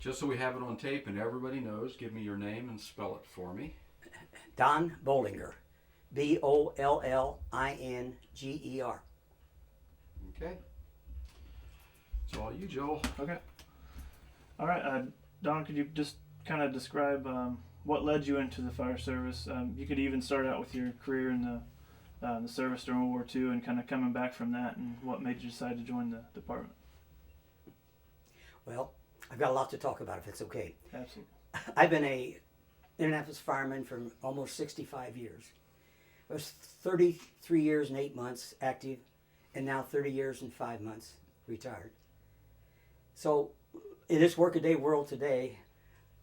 Just so we have it on tape and everybody knows, give me your name and spell it for me. Don Bollinger. Bollinger. Okay. It's all you, Joel. Okay. All right, Don, could you just kind of describe what led you into the fire service? You could even start out with your career in the service during World War II and kind of coming back from that, and what made you decide to join the department. Well, I've got a lot to talk about if it's okay. Absolutely. I've been a Indianapolis fireman for almost 65 years. I was 33 years and 8 months active, and now 30 years and 5 months retired. So in this workaday world today,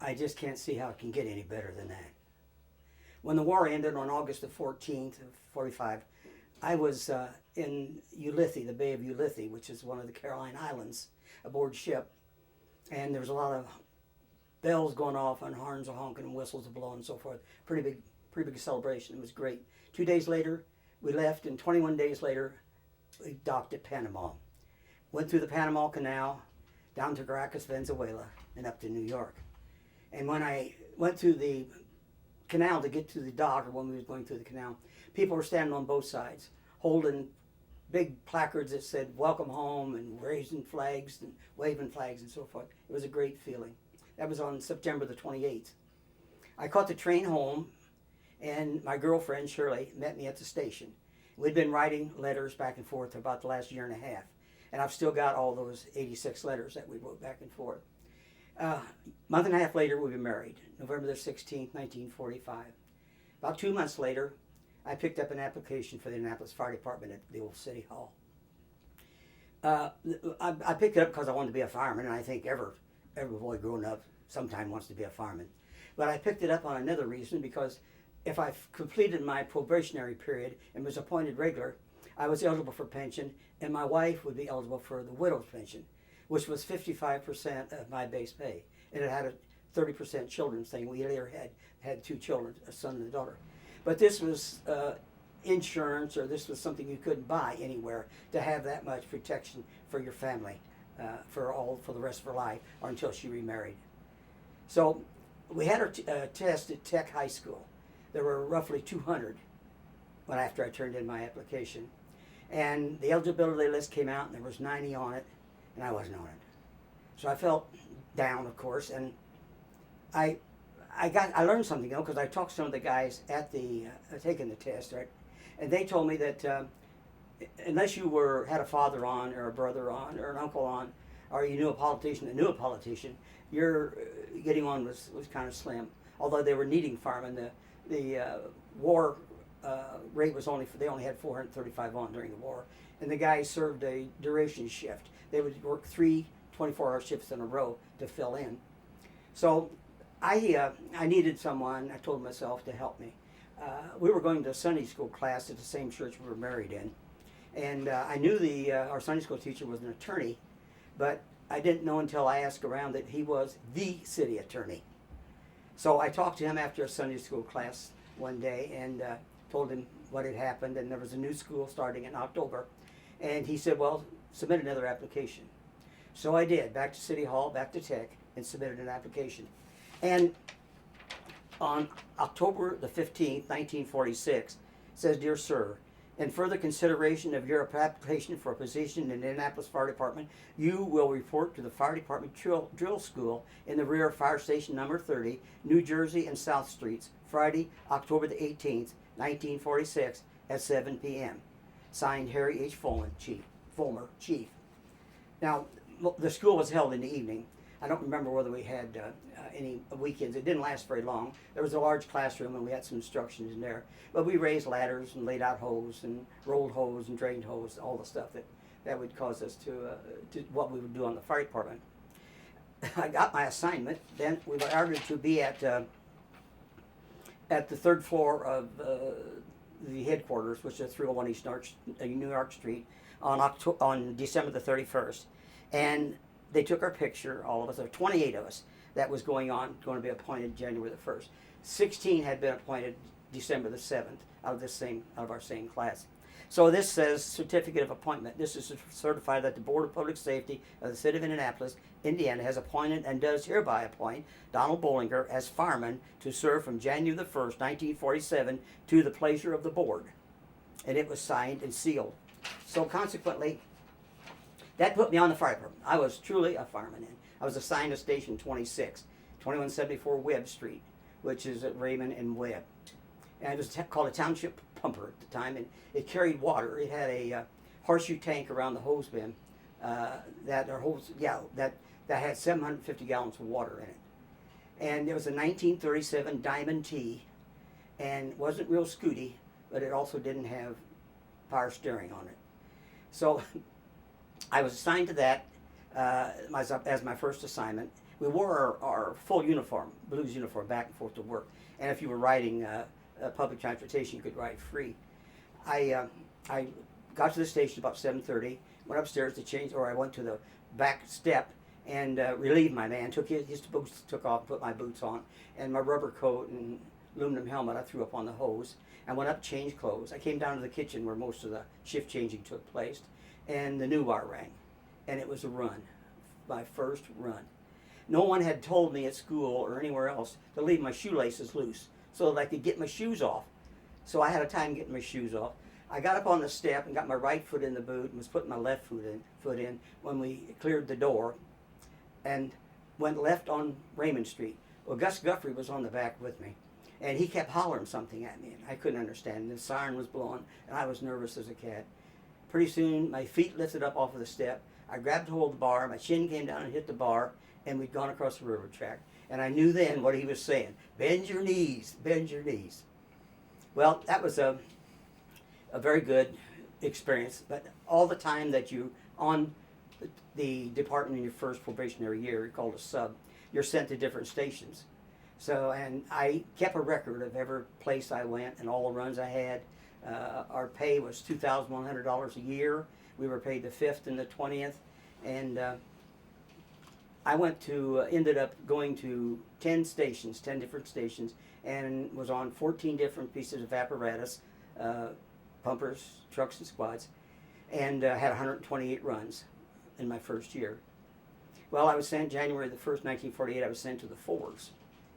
I just can't see how it can get any better than that. When the war ended on August the 14th of 45, I was in Ulithi, the Bay of Ulithi, which is one of the Caroline Islands, aboard ship. And there was a lot of bells going off and horns are honking and whistles are blowing and so forth. Pretty big celebration. It was great. 2 days later, we left, and 21 days later, we docked at Panama. Went through the Panama Canal, down to Caracas, Venezuela, and up to New York. And when I went through the canal to get to the dock, or when we were going through the canal, people were standing on both sides, holding big placards that said "Welcome Home" and raising flags and waving flags and so forth. It was a great feeling. That was on September the 28th. I caught the train home, and my girlfriend Shirley met me at the station. We'd been writing letters back and forth for about the last year and a half, and I've still got all those 86 letters that we wrote back and forth. Month and a half later, we were married, November the 16th, 1945. About 2 months later, I picked up an application for the Indianapolis Fire Department at the old City Hall. I picked it up because I wanted to be a fireman, and I think every boy growing up sometime wants to be a fireman. But I picked it up on another reason, because if I completed my probationary period and was appointed regular, I was eligible for pension, and my wife would be eligible for the widow's pension, which was 55% of my base pay. And it had a 30% children's thing. We later had 2 children, a son and a daughter. But this was insurance, or this was something you couldn't buy anywhere, to have that much protection for your family for the rest of her life, or until she remarried. So we had our test at Tech High School. There were roughly 200 after I turned in my application. And the eligibility list came out, and there was 90 on it, and I wasn't on it. So I felt down, of course, and I learned something, because I talked to some of the guys at the taking the test, right? And they told me that unless you had a father on, or a brother on, or an uncle on, or you knew a politician that knew a politician, your getting on was kind of slim. Although they were needing firemen, the war rate was they only had 435 on during the war, and the guys served a duration shift. They would work 3 24-hour shifts in a row to fill in. So I needed someone, I told myself, to help me. We were going to a Sunday school class at the same church we were married in, and I knew our Sunday school teacher was an attorney, but I didn't know until I asked around that he was the city attorney. So I talked to him after a Sunday school class one day, and told him what had happened, and there was a new school starting in October, and he said, well, submit another application. So I did, back to City Hall, back to Tech, and submitted an application. And on October the 15th, 1946, it says, "Dear Sir, in further consideration of your application for a position in the Indianapolis Fire Department, you will report to the Fire Department Drill School in the rear of Fire Station number 30, New Jersey and South Streets, Friday, October the 18th, 1946, at 7 p.m. Signed, Harry H. Fulmer, Chief." Now, the school was held in the evening. I don't remember whether we had any weekends. It didn't last very long. There was a large classroom, and we had some instructions in there. But we raised ladders and laid out hose and rolled hose and drained hose, all the stuff that would cause us to what we would do on the fire department. I got my assignment. Then we were ordered to be at the 3rd floor of the headquarters, which is 301 East New York Street, on December the 31st. And they took our picture, all of us, there were 28 of us, that was going to be appointed January the 1st. 16 had been appointed December the 7th out of our same class. So this says certificate of appointment. This is certified that the Board of Public Safety of the City of Indianapolis Indiana has appointed and does hereby appoint Donald Bollinger as fireman to serve from January the 1st, 1947 to the pleasure of the board. And it was signed and sealed. So consequently, that put me on the fire department. I was truly a fireman then. I was assigned to Station 26, 2174 Webb Street, which is at Raymond and Webb. And it was called a township pumper at the time, and it carried water. It had a horseshoe tank around the hose bin that had 750 gallons of water in it. And it was a 1937 Diamond T, and wasn't real scooty, but it also didn't have power steering on it. So I was assigned to that as my first assignment. We wore our full uniform, blues uniform, back and forth to work. And if you were riding public transportation, you could ride free. I got to the station about 7:30, went upstairs to change, or I went to the back step and relieved my man, took his boots, took off, put my boots on, and my rubber coat and aluminum helmet I threw up on the hose. I went up, changed clothes. I came down to the kitchen where most of the shift changing took place, and the new wire rang. And it was a run, my first run. No one had told me at school or anywhere else to leave my shoelaces loose so that I could get my shoes off. So I had a time getting my shoes off. I got up on the step and got my right foot in the boot and was putting my left foot in when we cleared the door and went left on Raymond Street. Well, Gus Guffrey was on the back with me, and he kept hollering something at me, and I couldn't understand. The siren was blowing, and I was nervous as a cat. Pretty soon, my feet lifted up off of the step. I grabbed hold of the bar, my chin came down and hit the bar, and we'd gone across the railroad track. And I knew then what he was saying. Bend your knees, bend your knees. Well, that was a very good experience, but all the time that you on the department in your first probationary year, you're called a sub, you're sent to different stations. So, and I kept a record of every place I went and all the runs I had. Our pay was $2,100 a year. We were paid the 5th and the 20th, and I ended up going to 10 different stations, and was on 14 different pieces of apparatus, pumpers, trucks, and squads, and had 128 runs in my first year. Well, I was sent January the 1st, 1948, I was sent to the Ford's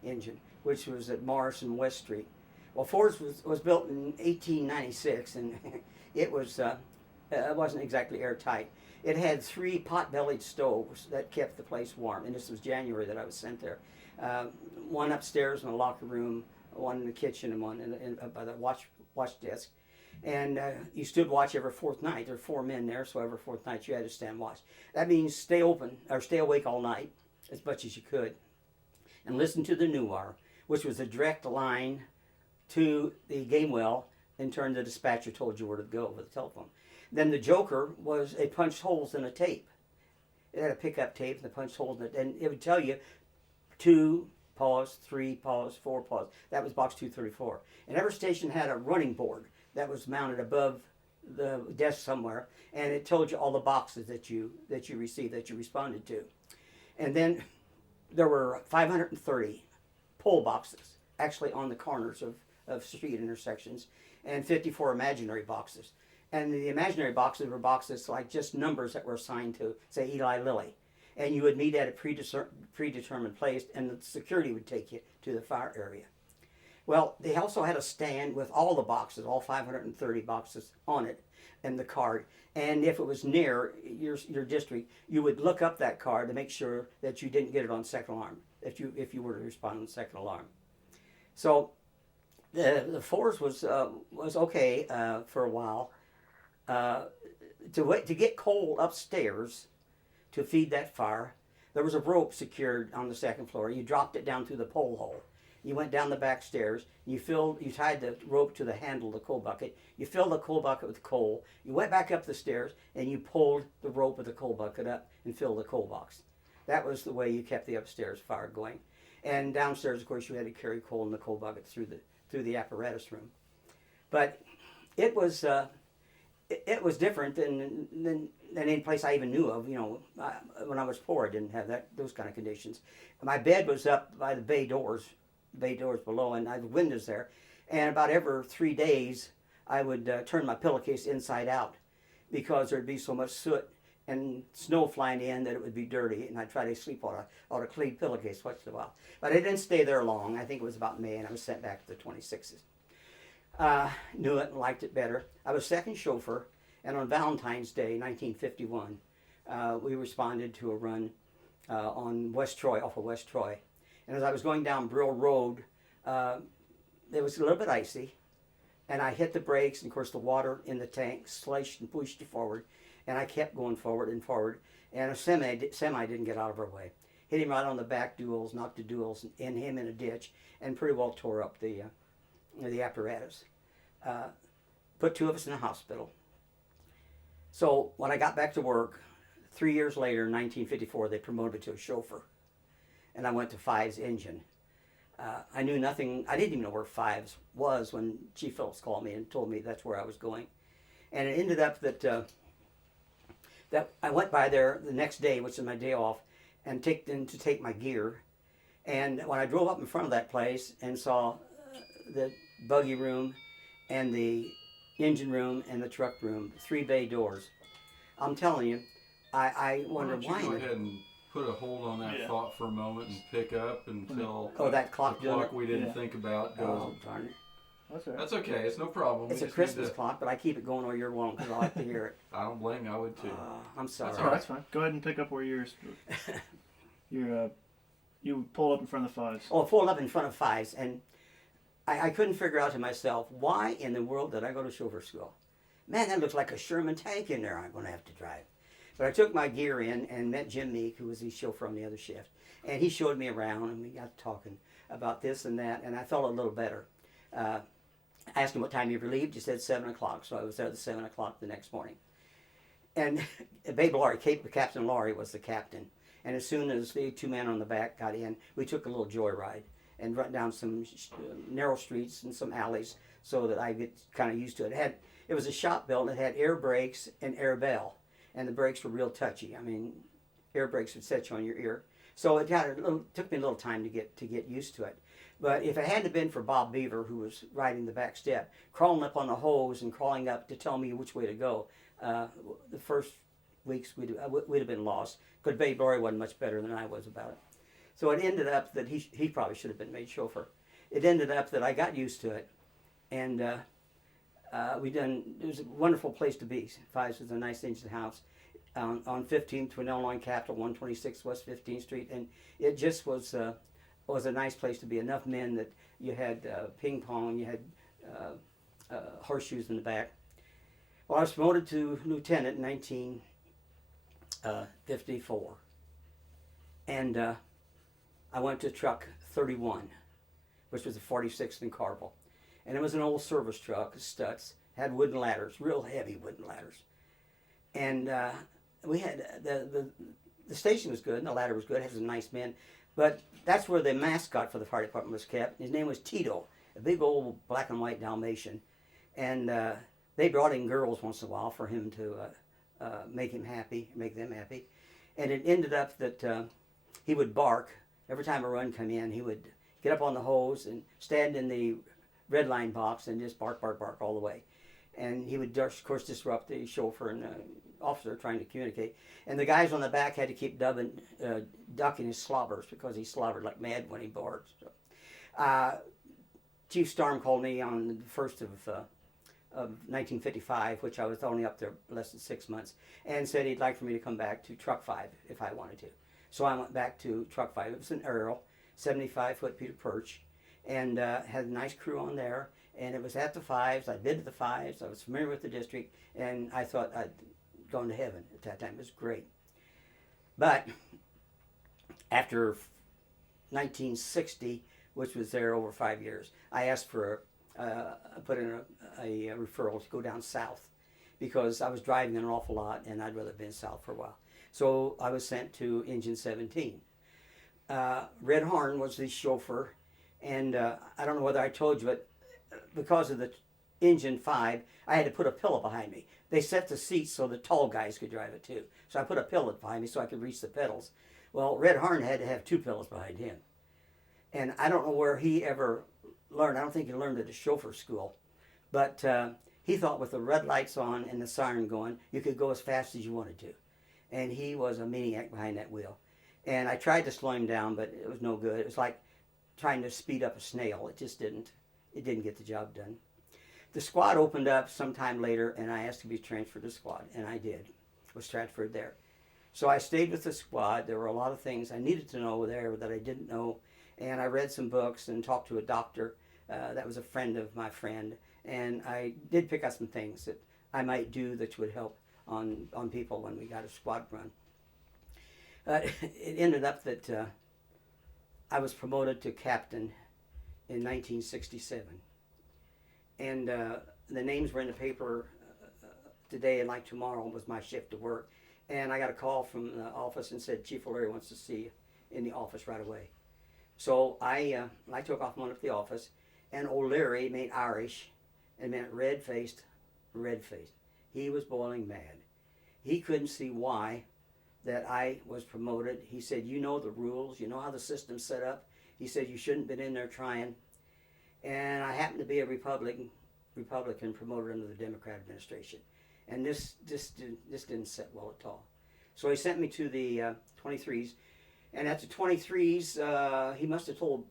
engine, which was at Morris and West Street. Well, Ford's was built in 1896, and it wasn't exactly airtight. It had 3 pot-bellied stoves that kept the place warm, and this was January that I was sent there. One upstairs in the locker room, one in the kitchen, and one by the watch desk. And you stood watch every 4th night. There were 4 men there, so every 4th night you had to stand watch. That means stay awake all night as much as you could, and listen to the new wire, which was a direct line to the game well. In turn, the dispatcher told you where to go with the telephone. Then the joker was it punched holes in a tape. It had a pickup tape and it punched holes in it, and it would tell you 2 pause, 3 pause, 4 pause. That was box 234. And every station had a running board that was mounted above the desk somewhere, and it told you all the boxes that you received, that you responded to. And then there were 530 poll boxes actually on the corners of street intersections, and 54 imaginary boxes. And the imaginary boxes were boxes like just numbers that were assigned to, say, Eli Lilly. And you would meet at a predetermined place, and the security would take you to the fire area. Well, they also had a stand with all the boxes, all 530 boxes on it, and the card. And if it was near your district, you would look up that card to make sure that you didn't get it on second alarm, if you were to respond on second alarm. So the force was okay for a while. To get coal upstairs to feed that fire, there was a rope secured on the second floor. You dropped it down through the pole hole. You went down the back stairs. You tied the rope to the handle of the coal bucket. You filled the coal bucket with coal. You went back up the stairs and you pulled the rope of the coal bucket up and filled the coal box. That was the way you kept the upstairs fire going. And downstairs, of course, you had to carry coal in the coal bucket through the apparatus room. But it was different than any place I even knew of. You know, when I was poor, I didn't have those kind of conditions. My bed was up by the bay doors below, and I had windows there. And about every 3 days, I would turn my pillowcase inside out because there'd be so much soot and snow flying in, that it would be dirty, and I'd try to sleep on a clean pillowcase once in a while. But I didn't stay there long. I think it was about May, and I was sent back to the 26th. Knew it and liked it better. I was second chauffeur, and on Valentine's Day, 1951, we responded to a run on West Troy, off of West Troy. And as I was going down Brill Road, it was a little bit icy, and I hit the brakes, and of course the water in the tank slushed and pushed it forward, and I kept going forward and forward, and a semi didn't get out of our way. Hit him right on the back duals, knocked the duals in him in a ditch, and pretty well tore up the apparatus. Put 2 of us in the hospital. So when I got back to work, 3 years later, in 1954, they promoted me to a chauffeur, and I went to Fives engine. I knew nothing. I didn't even know where Fives was when Chief Phillips called me and told me that's where I was going. And it ended up that I went by there the next day, which is my day off, and to take my gear. And when I drove up in front of that place and saw the buggy room and the engine room and the truck room, 3 bay doors, I'm telling you, I wondered why. Why don't you go ahead and put a hold on that thought for a moment and pick up until that clock the clock we didn't think about goes. Oh, darn it. That's okay. It's no problem. It's a Christmas clock, but I keep it going all year long because I like to hear it. I don't blame you. I would too. I'm sorry. That's all right. That's fine. Go ahead and pick up where you pulled up in front of the Fives. Oh, I pulled up in front of Fives, and I couldn't figure out to myself, why in the world did I go to chauffeur school? Man, that looks like a Sherman tank in there I'm going to have to drive. But I took my gear in and met Jim Meek, who was the chauffeur on the other shift. And he showed me around, and we got talking about this and that, and I felt a little better. I asked him what time he relieved. He said 7 o'clock, so I was there at 7 o'clock the next morning. And Babe Laurie, Captain Laurie was the captain. And as soon as the 2 men on the back got in, we took a little joyride and run down some narrow streets and some alleys so that I get kind of used to it. It was a shop built. It had air brakes and air bell, and the brakes were real touchy. I mean, air brakes would set you on your ear. So it took me a little time to get used to it. But if it hadn't been for Bob Beaver, who was riding the back step, crawling up on the hose and crawling up to tell me which way to go, the first weeks we'd have been lost. Because Babe Laurie wasn't much better than I was about it. So it ended up that he probably should have been made chauffeur. It ended up that I got used to it, and it was a wonderful place to be. Fives was a nice engine house on 15th to an Illinois Capital, 126 West 15th Street, and it just was a nice place to be. Enough men that you had ping pong, you had horseshoes in the back. Well, I was promoted to lieutenant in 1954, and I went to truck 31, which was a 46th in Carville. And it was an old service truck, Stutz, had wooden ladders, real heavy wooden ladders. And we had, the station was good, and the ladder was good, it had some nice men. But that's where the mascot for the fire department was kept. His name was Tito, a big old black and white Dalmatian. And they brought in girls once in a while for him to make them happy. And it ended up that he would bark. Every time a run come in, he would get up on the hose and stand in the red line box and just bark, bark, bark all the way. And he would, of course, disrupt the chauffeur and officer trying to communicate. And the guys on the back had to keep ducking his slobbers because he slobbered like mad when he barked. So, Chief Storm called me on the 1st of 1955, which I was only up there less than 6 months, and said he'd like for me to come back to Truck 5 if I wanted to. So I went back to Truck 5. It was an Arrow, 75-foot Peter Perch, and had a nice crew on there. And it was at the Fives. I'd been to the Fives. I was familiar with the district, and I thought I'd gone to heaven at that time. It was great. But after 1960, which was there over 5 years, I asked for put in a referral to go down south because I was driving an awful lot, and I'd rather have been south for a while. So I was sent to Engine 17. Red Horn was the chauffeur, and I don't know whether I told you, but because of the Engine 5, I had to put a pillow behind me. They set the seats so the tall guys could drive it too. So I put a pillow behind me so I could reach the pedals. Well, Red Horn had to have 2 pillows behind him. And I don't know where he ever learned. I don't think he learned at a chauffeur school. But he thought with the red lights on and the siren going, you could go as fast as you wanted to. and he was a maniac behind that wheel. And I tried to slow him down, but it was no good. It was like trying to speed up a snail. It didn't get the job done. The squad opened up sometime later, and I asked to be transferred to the squad, and I did. Was transferred there. So I stayed with the squad. There were a lot of things I needed to know there that I didn't know, and I read some books and talked to a doctor that was a friend of my friend, and I did pick up some things that I might do that would help on people when we got a squad run. It ended up that I was promoted to captain in 1967. And the names were in the paper today, and like tomorrow was my shift to work. And I got a call from the office and said, Chief O'Leary wants to see you in the office right away. So I took off and went up to the office, and O'Leary made Irish and meant red-faced, red-faced. He was boiling mad. He couldn't see why that I was promoted. He said, you know the rules, you know how the system's set up. He said, you shouldn't have been in there trying. And I happened to be a Republican promoted under the Democrat administration. And this didn't sit well at all. So he sent me to the 23s. And at the 23s, he must have told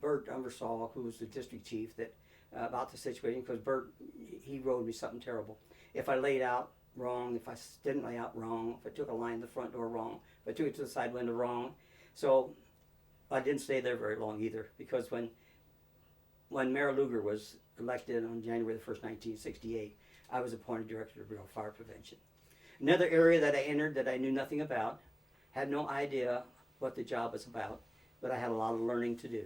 Bert Umbersall, who was the district chief, that about the situation, because Bert, he wrote me something terrible. If I laid out wrong, if I didn't lay out wrong, if I took a line in the front door wrong, if I took it to the side window wrong. So I didn't stay there very long either, because when Mayor Lugar was elected on January the 1st, 1968, I was appointed Director of Bureau of Fire Prevention. Another area that I entered that I knew nothing about, had no idea what the job was about, but I had a lot of learning to do.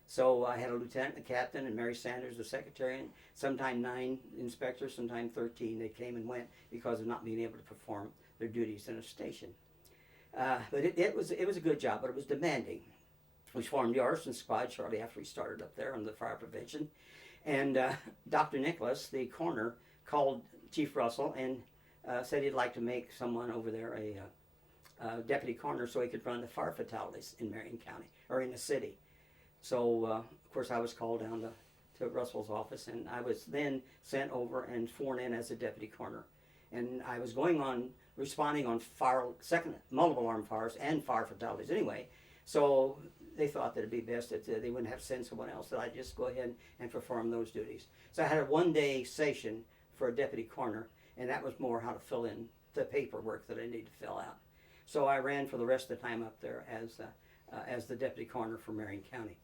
So I had a lieutenant, a captain, and Mary Sanders, the secretary, and sometime 9 inspectors, sometime 13. They came and went because of not being able to perform their duties in a station. But it was a good job, but it was demanding. We formed the arson squad shortly after we started up there on the fire prevention. And Dr. Nicholas, the coroner, called Chief Russell and said he'd like to make someone over there a deputy coroner so he could run the fire fatalities in Marion County, or in the city. So, of course, I was called down to Russell's office, and I was then sent over and sworn in as a deputy coroner. And I was responding on multiple armed fires and fire fatalities anyway. So they thought that it'd be best that they wouldn't have to send someone else, that I'd just go ahead and perform those duties. So I had a one-day session for a deputy coroner, and that was more how to fill in the paperwork that I needed to fill out. So I ran for the rest of the time up there as the deputy coroner for Marion County.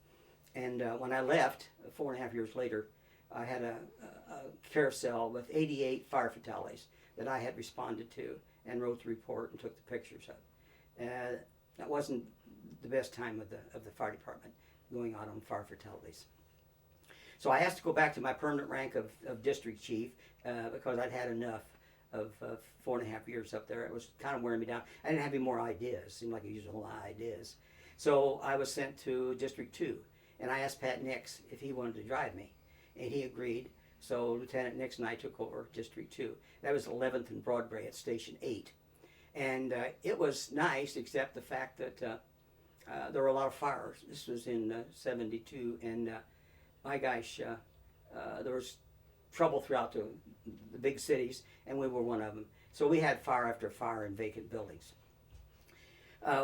And when I left, 4.5 years later, I had a carousel with 88 fire fatalities that I had responded to and wrote the report and took the pictures of. That wasn't the best time of the fire department, going out on fire fatalities. So I asked to go back to my permanent rank of district chief because I'd had enough of 4.5 years up there. It was kind of wearing me down. I didn't have any more ideas. It seemed like I used a whole lot of ideas. So I was sent to District 2, and I asked Pat Nix if he wanted to drive me, and he agreed. So Lieutenant Nix and I took over District 2. That was 11th and Broadway at Station 8. And it was nice, except the fact that there were a lot of fires. This was in 72, and my gosh, there was trouble throughout the big cities, and we were one of them. So we had fire after fire in vacant buildings.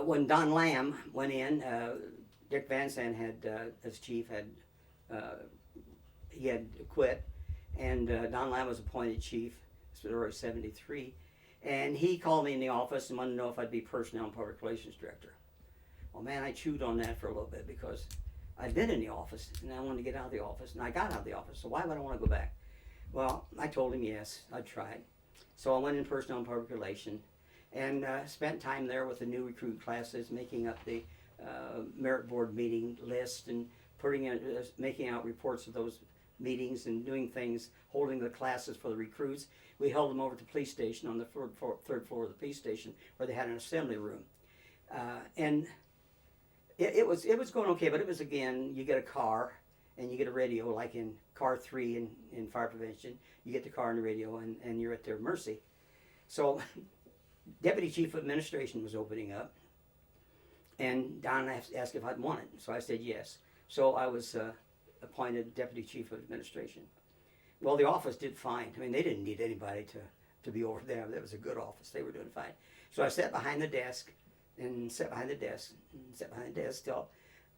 When Don Lamb went in, Dick Van Zandt had, as chief, he had quit, and Don Lamb was appointed chief. This was early 73, and he called me in the office and wanted to know if I'd be personnel and public relations director. Well, man, I chewed on that for a little bit because I'd been in the office, and I wanted to get out of the office, and I got out of the office, so why would I want to go back? Well, I told him yes, I'd try it. So I went in personnel and public relations, and spent time there with the new recruit classes, making up the merit board meeting list and making out reports of those meetings and doing things, holding the classes for the recruits. We held them over at the police station on the third floor of the police station where they had an assembly room. And it was going okay, but it was, again, you get a car and you get a radio, like in car 3 in fire prevention. You get the car and the radio, and you're at their mercy. So Deputy Chief of Administration was opening up, and Don asked if I'd want it. So I said yes. So I was appointed Deputy Chief of Administration. Well, the office did fine. I mean, they didn't need anybody to be over there. That was a good office. They were doing fine. So I sat behind the desk and sat behind the desk and sat behind the desk till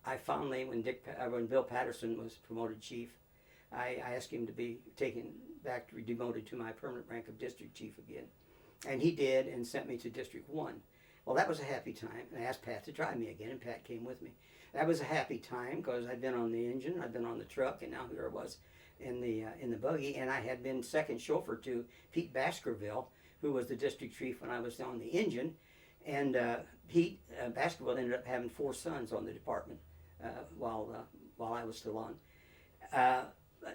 I finally, when Bill Patterson was promoted chief, I asked him to be taken back, demoted to my permanent rank of district chief again. And he did, and sent me to District 1. Well, that was a happy time. And I asked Pat to drive me again, and Pat came with me. That was a happy time because I'd been on the engine, I'd been on the truck, and now here I was in the buggy. And I had been second chauffeur to Pete Baskerville, who was the district chief when I was on the engine. And Pete Baskerville ended up having 4 sons on the department while I was still on.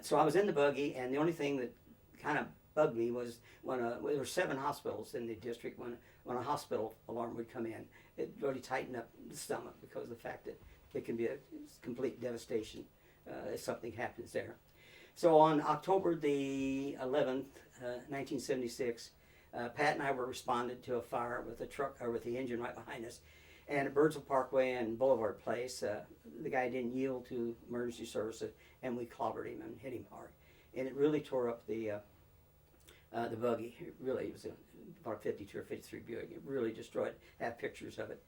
So I was in the buggy, and the only thing that kind of bugged me was when there were 7 hospitals in the district. When a hospital alarm would come in, it really tightened up the stomach because of the fact that it can be a complete devastation if something happens there. So on October the 11th, 1976, Pat and I were responded to a fire with a truck, or with the engine right behind us. And at Birdsville Parkway and Boulevard Place, the guy didn't yield to emergency services, and we clobbered him and hit him hard. And it really tore up the buggy. It really was about a 52 or 53 Buick. It really destroyed. I have pictures of it.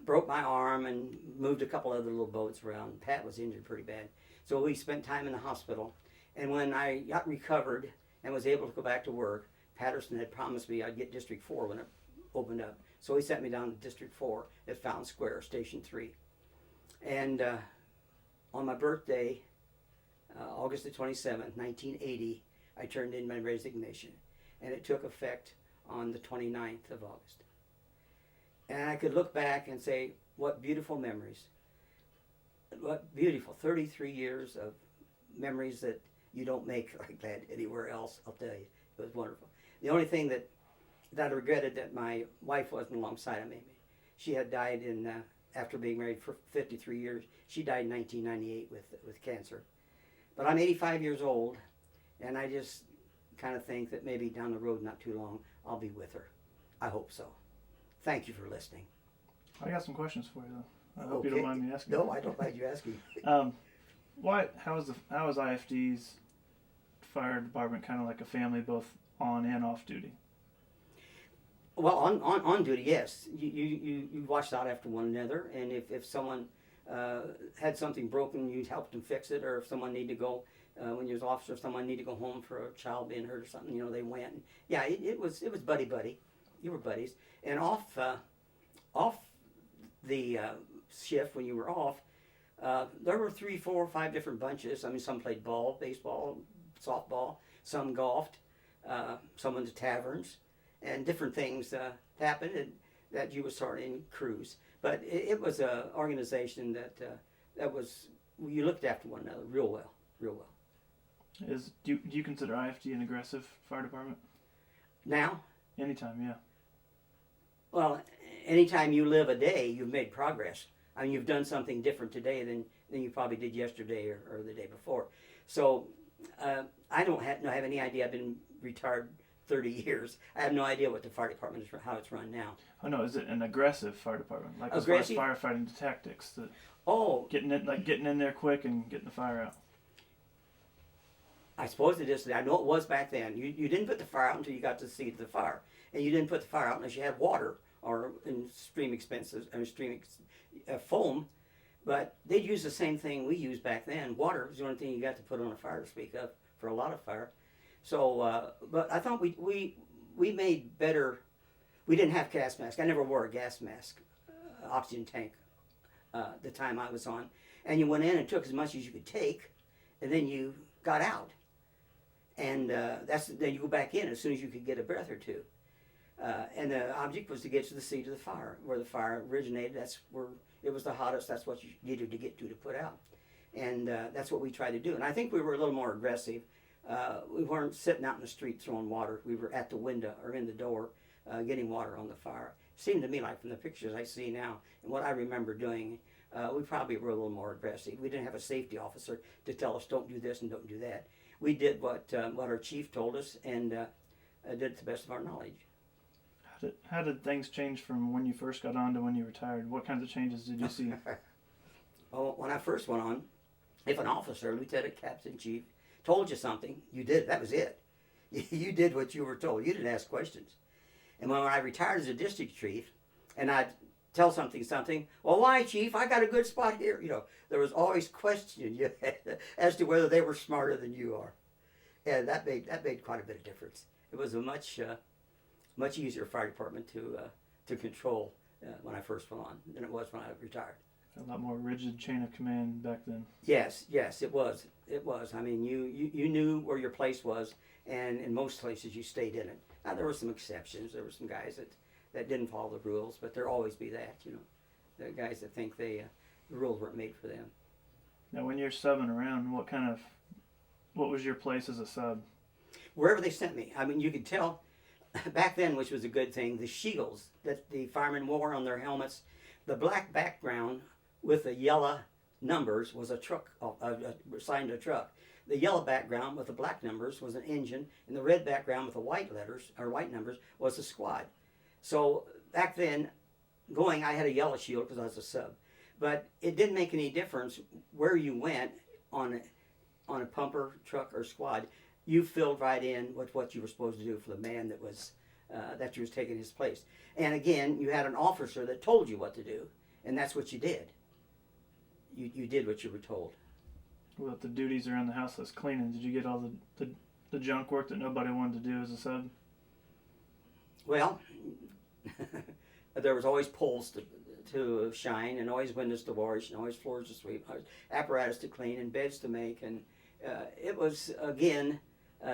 Broke my arm and moved a couple other little boats around. Pat was injured pretty bad. So we spent time in the hospital. And when I got recovered and was able to go back to work, Patterson had promised me I'd get District 4 when it opened up. So he sent me down to District 4 at Fountain Square, Station 3. And on my birthday, August the 27th, 1980, I turned in my resignation. And it took effect on the 29th of August. And I could look back and say, what beautiful memories. What beautiful 33 years of memories that you don't make like that anywhere else, I'll tell you. It was wonderful. The only thing that I regretted that my wife wasn't alongside of me. She had died after being married for 53 years. She died in 1998 with cancer. But I'm 85 years old, and I just kind of think that maybe down the road, not too long, I'll be with her. I hope so. Thank you for listening. I got some questions for you, though. I hope you don't mind me asking. No, I don't mind you asking. How is IFD's fire department kind of like a family, both on and off duty? Well, on duty, yes. You watched out after one another, and if someone had something broken, you helped them fix it, or if someone needed to go, when you was officer, if someone needed to go home for a child being hurt or something, they went. And, yeah, it was buddy. You were buddies. And off the shift, when you were off, there were 3, 4, 5 different bunches. I mean, some played ball, baseball, softball, some golfed, some went to taverns, and different things happened that you would start in crews. But it was an organization that was, you looked after one another real well. Do you consider IFD an aggressive fire department? Now? Anytime, yeah. Well, anytime you live a day, you've made progress. I mean, you've done something different today than you probably did yesterday or the day before. So I don't have any idea. I've been retired 30 years. I have no idea what the fire department is, how it's run now. Oh no, is it an aggressive fire department? Like aggressive? As far as firefighting tactics, getting in there quick and getting the fire out. I suppose it is. I know it was back then. You didn't put the fire out until you got to the seat of the fire, and you didn't put the fire out unless you had water or in foam. But they'd use the same thing we used back then. Water was the only thing you got to put on a fire to speak of for a lot of fire. So, but I thought we made better. We didn't have gas masks. I never wore a gas mask, oxygen tank, the time I was on. And you went in and took as much as you could take, and then you got out. And then you go back in as soon as you could get a breath or two. And the object was to get to the seat of the fire, where the fire originated. That's where it was the hottest. That's what you needed to get to put out. And that's what we tried to do. And I think we were a little more aggressive. We weren't sitting out in the street throwing water. We were at the window or in the door getting water on the fire. It seemed to me like from the pictures I see now and what I remember doing, we probably were a little more aggressive. We didn't have a safety officer to tell us don't do this and don't do that. We did what our chief told us and did it to the best of our knowledge. How did things change from when you first got on to when you retired? What kinds of changes did you see? Well, when I first went on, if an officer, lieutenant, captain, chief, told you something, you did it. That was it. You did what you were told. You didn't ask questions. And when I retired as a district chief, and I'd tell something, well, why, chief? I got a good spot here. You know, there was always question as to whether they were smarter than you are. And that made quite a bit of difference. It was a much easier fire department to control when I first went on than it was when I retired. A lot more rigid chain of command back then. Yes, it was. I mean, you knew where your place was, and in most places you stayed in it. Now, there were some exceptions. There were some guys that didn't follow the rules, but there'll always be that, you know. The guys that think the rules weren't made for them. Now, when you're subbing around, what was your place as a sub? Wherever they sent me. I mean, you could tell back then, which was a good thing, the shields that the firemen wore on their helmets, the black background with the yellow numbers was a truck, assigned to a truck. The yellow background with the black numbers was an engine, and the red background with the white letters, or white numbers, was a squad. So back then, I had a yellow shield because I was a sub. But it didn't make any difference where you went on a pumper, truck, or squad. You filled right in with what you were supposed to do for the man that was taking his place. And again, you had an officer that told you what to do, and that's what you did. You did what you were told. What about the duties around the house that's cleaning? Did you get all the junk work that nobody wanted to do as a sub? Well, there was always poles to shine, and always windows to wash, and always floors to sweep, apparatus to clean, and beds to make. And it was, again,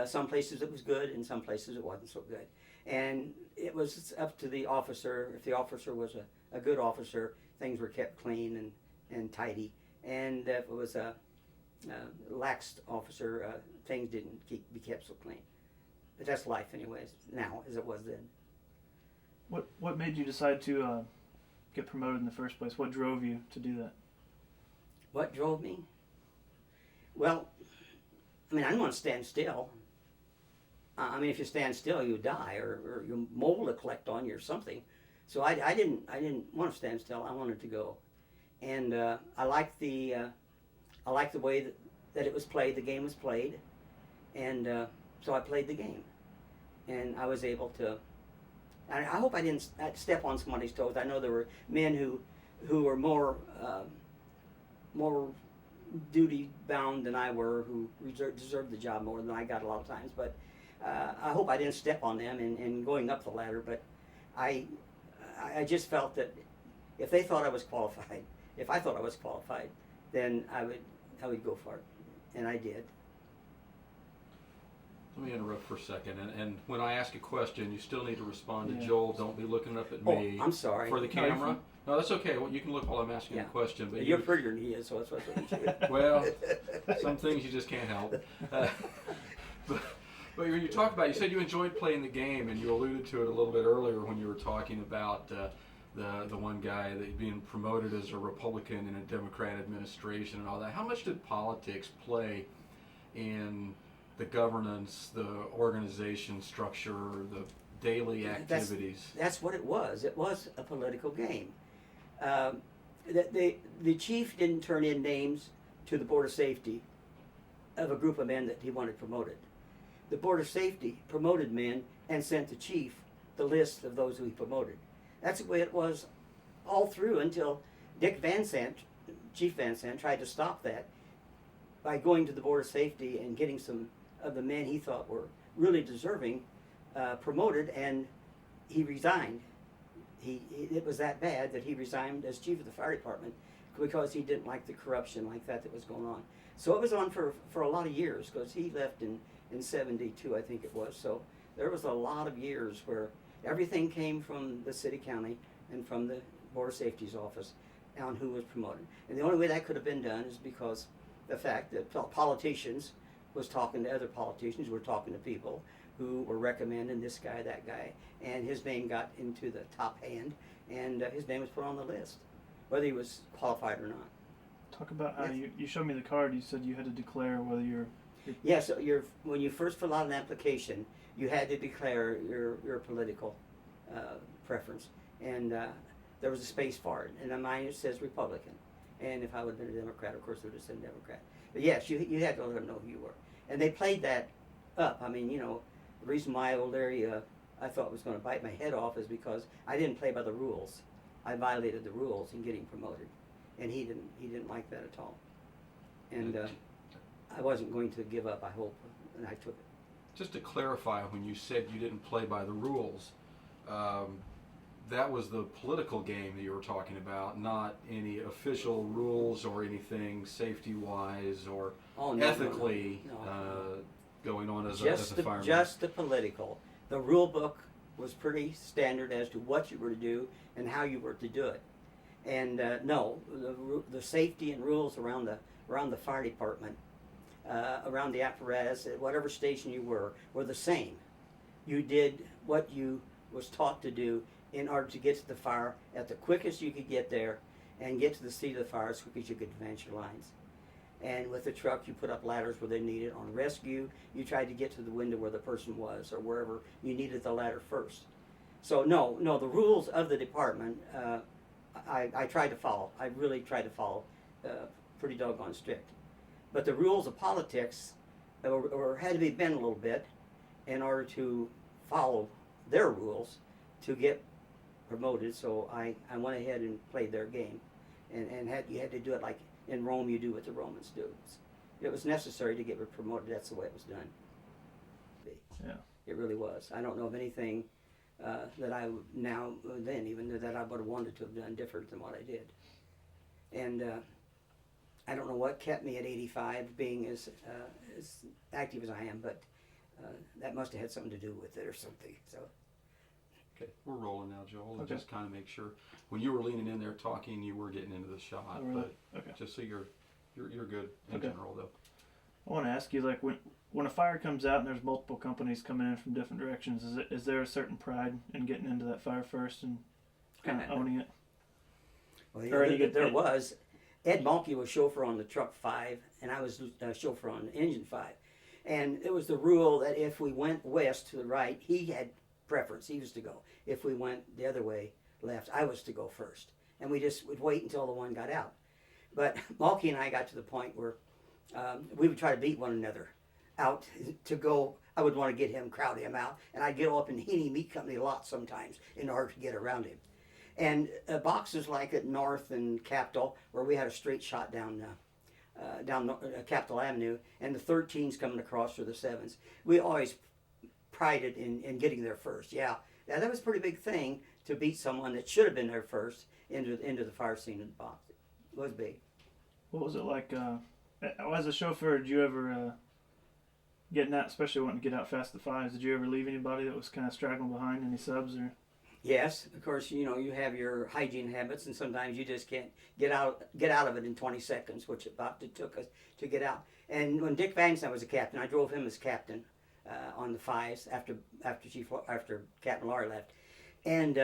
some places it was good, and some places it wasn't so good. And it was up to the officer. If the officer was a good officer, things were kept clean and tidy. And if it was a lax officer, things didn't be kept so clean. But that's life anyways, now, as it was then. What made you decide to get promoted in the first place? What drove you to do that? What drove me? Well, I mean, I didn't want to stand still. I mean, if you stand still, you die, or your mold will collect on you or something. So I didn't want to stand still. I wanted to go, and I liked the way that it was played. The game was played, and so I played the game, and I was able to. I hope I didn't step on somebody's toes. I know there were men who were more duty bound than I were, who deserved the job more than I got a lot of times. But I hope I didn't step on them in going up the ladder. But I just felt that if they thought I was qualified, if I thought I was qualified, then I would go for it, and I did. Let me interrupt for a second. And when I ask a question, you still need to respond to Joel. Don't be looking up at me. Oh, I'm sorry. For the camera. No, that's okay. Well, you can look while I'm asking a question. But you're prettier than he is, so that's what I'm saying. Well, some things you just can't help. But when you talk about, you said you enjoyed playing the game, and you alluded to it a little bit earlier when you were talking about the one guy that being promoted as a Republican in a Democrat administration and all that. How much did politics play in the governance, the organization structure, the daily activities? That's what it was. It was a political game. The chief didn't turn in names to the Board of Safety of a group of men that he wanted promoted. The Board of Safety promoted men and sent the chief the list of those who he promoted. That's the way it was all through until Chief Van Sant tried to stop that by going to the Board of Safety and getting some of the men he thought were really deserving promoted, and he resigned. It was that bad that he resigned as chief of the fire department because he didn't like the corruption like that was going on. So it was on for a lot of years, because he left in 72, I think it was. So there was a lot of years where everything came from the city county and from the Board of Safety's office on who was promoted. And the only way that could have been done is because the fact that politicians was talking to other politicians, were talking to people who were recommending this guy, that guy, and his name got into the top hand, and his name was put on the list, whether he was qualified or not. Talk about how you showed me the card. You said you had to declare whether you're Yes, so when you first fill out an application, you had to declare your political preference, and there was a space for it. And on mine it says Republican, and if I would have been a Democrat, of course it would have said Democrat. But yes, you had to let them know who you were, and they played that up. I mean, the reason my old area I thought was going to bite my head off is because I didn't play by the rules. I violated the rules in getting promoted, and he didn't like that at all. And I wasn't going to give up, I hope, and I took it. Just to clarify, when you said you didn't play by the rules, that was the political game that you were talking about, not any official rules or anything safety-wise or ethically going on as a fireman. Just the political. The rule book was pretty standard as to what you were to do and how you were to do it. And no, the safety and rules around the fire department, around the apparatus, at whatever station you were the same. You did what you was taught to do in order to get to the fire at the quickest you could get there and get to the seat of the fire as quick as you could advance your lines. And with the truck, you put up ladders where they needed. On rescue, you tried to get to the window where the person was or wherever you needed the ladder first. So no, the rules of the department, I tried to follow. I really tried to follow, pretty doggone strict. But the rules of politics had to be bent a little bit in order to follow their rules to get promoted. So I went ahead and played their game, and you had to do it like in Rome. You do what the Romans do. It was necessary to get promoted. That's the way it was done. Yeah, it really was. I don't know of anything that I would now then even that I would have wanted to have done different than what I did. And I don't know what kept me at 85 being as active as I am, but that must have had something to do with it or something. So. Okay, we're rolling now, Joel. Okay. Just kind of make sure when you were leaning in there talking, you were getting into the shot. Oh, really? But Okay. just so you're good in Okay. general, though. I want to ask you, like, when a fire comes out and there's multiple companies coming in from different directions, is there a certain pride in getting into that fire first and kind of owning it? Well, there was. Ed Malky was chauffeur on the truck 5, and I was chauffeur on the engine 5. And it was the rule that if we went west to the right, he had preference. He was to go. If we went the other way, left, I was to go first. And we just would wait until the one got out. But Malky and I got to the point where we would try to beat one another out to go. I would want to get him, crowd him out, and I'd get up in Heaney Meat Company a lot sometimes in order to get around him. And boxes like at North and Capitol, where we had a straight shot down Capitol Avenue, and the 13s coming across for the 7s. We always prided in getting there first. Yeah, that was a pretty big thing to beat someone that should have been there first into the fire scene in the box. It was big. What was it like, as a chauffeur, did you ever, getting out, especially wanting to get out fast at 5s, did you ever leave anybody that was kind of straggling behind, any subs? Or? Yes, of course, you have your hygiene habits, and sometimes you just can't get out of it in 20 seconds, which about it took us to get out. And when Dick Vangstein was a captain, I drove him as captain on the 5s after Captain Laurie left. And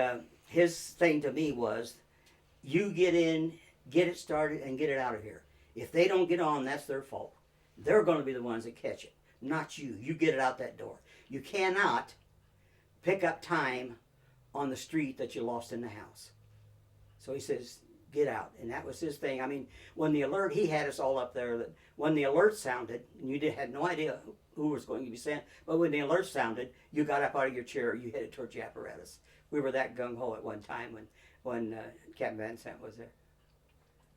his thing to me was, you get in, get it started, and get it out of here. If they don't get on, that's their fault. They're going to be the ones that catch it, not you. You get it out that door. You cannot pick up time on the street that you lost in the house. So he says, get out. And that was his thing. I mean, when the alert, he had us all up there, that when the alert sounded, and you had no idea who was going to be sent, but when the alert sounded, you got up out of your chair, you headed towards the apparatus. We were that gung-ho at one time when Captain Van Sant was there.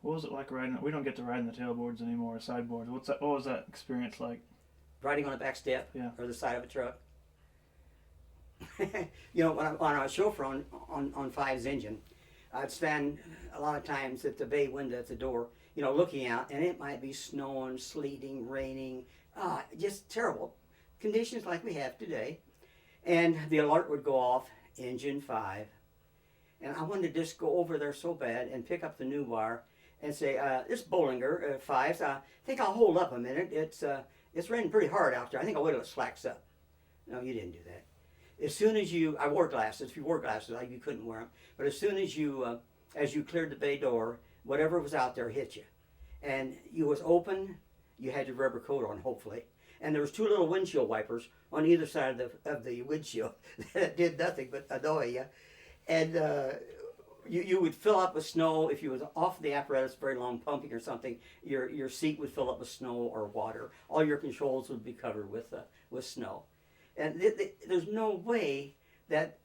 What was it like riding? We don't get to ride in the tailboards anymore, or sideboards. What was that experience like? Riding on the back step, Yeah. or the side of a truck. When I was chauffeur on 5's engine, I'd stand a lot of times at the bay window at the door, looking out, and it might be snowing, sleeting, raining, just terrible conditions like we have today. And the alert would go off, engine 5. And I wanted to just go over there so bad and pick up the new wire and say, this Bollinger 5s, I think I'll hold up a minute. It's raining pretty hard out there. I think I'll wait till it slacks up. No, you didn't do that. As soon as I wore glasses. If you wore glasses, you couldn't wear them. But as soon as you cleared the bay door, whatever was out there hit you. And you was open, you had your rubber coat on, hopefully. And there was 2 little windshield wipers on either side of the windshield that did nothing but annoy you. And you would fill up with snow. If you was off the apparatus very long pumping or something, your seat would fill up with snow or water. All your controls would be covered with snow. And there's no way that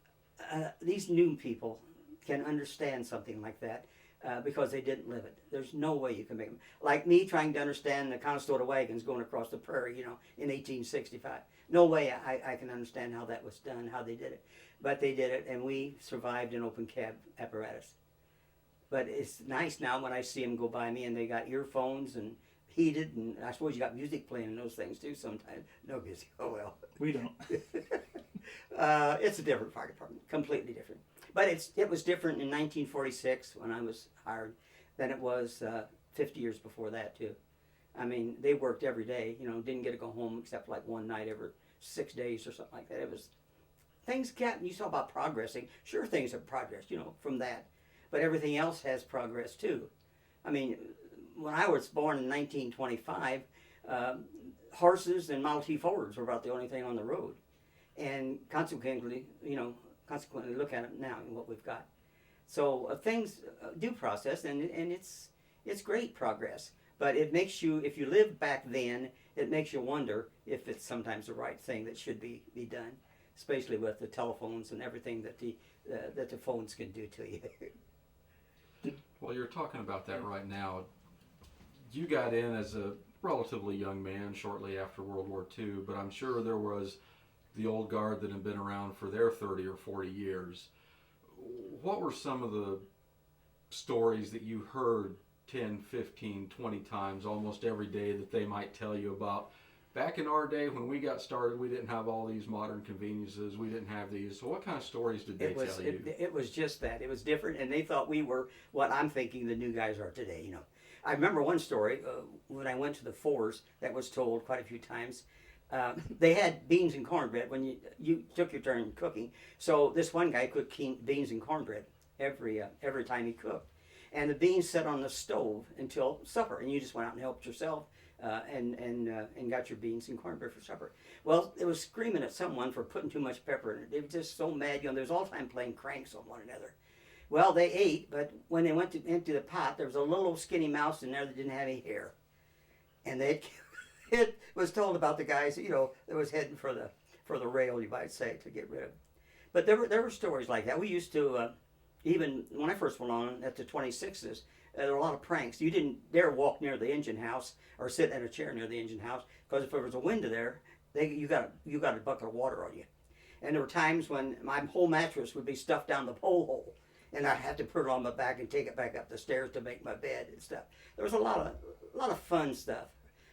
these new people can understand something like that because they didn't live it. There's no way you can make them. Like me trying to understand the Conestoga wagons going across the prairie, in 1865. No way I can understand how that was done, how they did it. But they did it, and we survived an open cab apparatus. But it's nice now when I see them go by me and they got earphones and heated, and I suppose you got music playing in those things too sometimes. No music, oh well. We don't. It's a different fire department, completely different. But it was different in 1946 when I was hired than it was 50 years before that too. I mean, they worked every day, didn't get to go home except like one night every 6 days or something like that. It was, things kept, you saw about progressing. Sure, things have progressed, from that. But everything else has progressed too. I mean, when I was born in 1925, horses and Model T Fords were about the only thing on the road. And consequently, look at it now and what we've got. So things do process, and it's great progress. But it makes you, if you lived back then, it makes you wonder if it's sometimes the right thing that should be done, especially with the telephones and everything that the phones can do to you. Well, you're talking about that right now. You got in as a relatively young man shortly after World War II, but I'm sure there was the old guard that had been around for their 30 or 40 years. What were some of the stories that you heard 10, 15, 20 times almost every day that they might tell you about? Back in our day when we got started, we didn't have all these modern conveniences. We didn't have these. So what kind of stories did they tell you? It was just that. It was different, and they thought we were what I'm thinking the new guys are today, I remember one story when I went to the fours that was told quite a few times. They had beans and cornbread when you took your turn cooking. So this one guy cooked beans and cornbread every time he cooked. And the beans sat on the stove until supper, and you just went out and helped yourself and got your beans and cornbread for supper. Well, it was screaming at someone for putting too much pepper in it. They were just so mad. There was all the time playing cranks on one another. Well, they ate, but when they went to empty the pot, there was a little skinny mouse in there that didn't have any hair. And it was told about the guys, that was heading for the rail, you might say, to get rid of. But there were stories like that. We used to, even when I first went on at the 26s, there were a lot of pranks. You didn't dare walk near the engine house or sit in a chair near the engine house, because if there was a window there, you got a bucket of water on you. And there were times when my whole mattress would be stuffed down the pole hole, and I'd have to put it on my back and take it back up the stairs to make my bed and stuff. There was a lot of fun stuff.